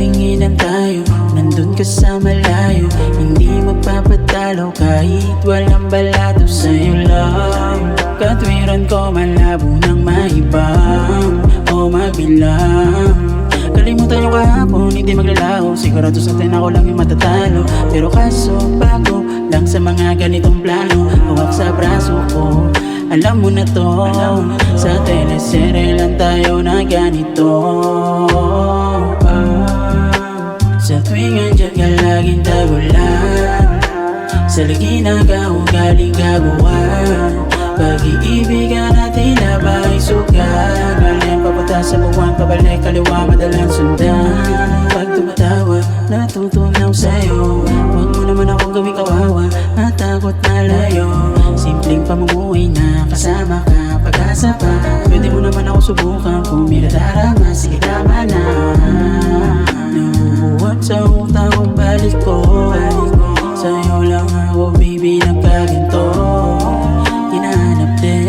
tinginan tayo, nandun ka sa malayo. Hindi magpapatalo kahit walang balato sa'yo lang. Katwiran ko malabo ng maibang o mabilang. Kalimutan yung kahapon, hindi maglalaho. Sigurado sa atin ako lang yung matatalo. Pero kaso bago lang sa mga ganitong plano. Huwag sa braso ko, alam mo na to. Sa teleserye lang tayo na ganito. Sa tuwing andyan ka laging tagulan. Sa lagi nag-augaling gaguan. Pag-iibigan natin na ba'y sugat? Maling papunta sa buwan, pabalik kaliwa, madalang sundan. Pag tumatawa, natutunaw sa'yo. Huwag mo naman akong gawing kawawa at takot na layo. Simpleng pamumuhay na kasama ka, pag-asa pa. Pwede mo naman ako subukan kung may nadarama, sige tama na. Nabubuhat sa utang kong balik ko. Sa'yo lang ako baby nagkaganto. Hinahanap din,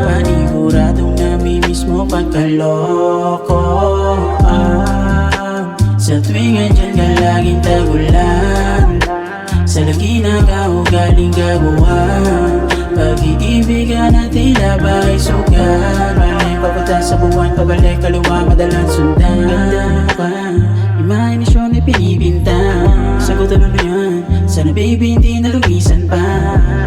paniguradong namimiss mo pagkaloko. Sa tuwing andyan ka laging tagulan. Sa lagi nag-augaling gaguan. Pag-iibigan natin na ba'y sugat? Maling papunta sa buwan, pabalik kaliwa, madalang sundan. Ganda mo pa, imahinasyon ay pinibinta. Sagutan mo yan, sana baby hindi na lumisan pa.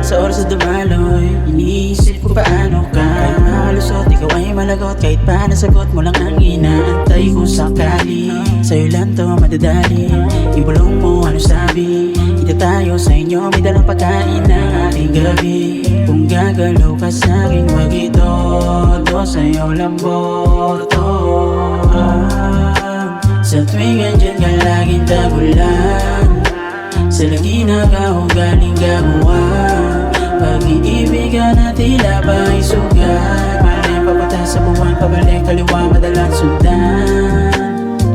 Sa oras na dumaloy, iniisip ko paano ka. Kahit mahalusot, ikaw ay malagot. Kahit pa nasagot mo lang ang inaantay ko sakali. Sa'yo lang to madadali, ibulong mo ano sabi. Kita tayo sa inyo, may dalang pagkain ng ating gabi. Kung gagalaw ka sa'kin, wag ito. Sa'yo lang boto. Sa tuwing andyan ka laging tagulan. Sa lagi nag-augaling gaguan. Pag-iibigan natin na ba'y sugat? Maling papunta sa buwan, pabalik kaliwa, madalang sundan.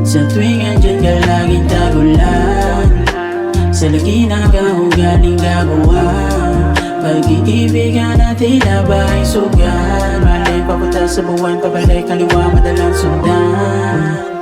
Sa tuwing andyan ka laging tagulan. Sa lagi nag-augaling gaguan. Pag-iibigan natin na ba'y sugat? Maling papunta sa buwan, pabalik kaliwa, madalang sundan.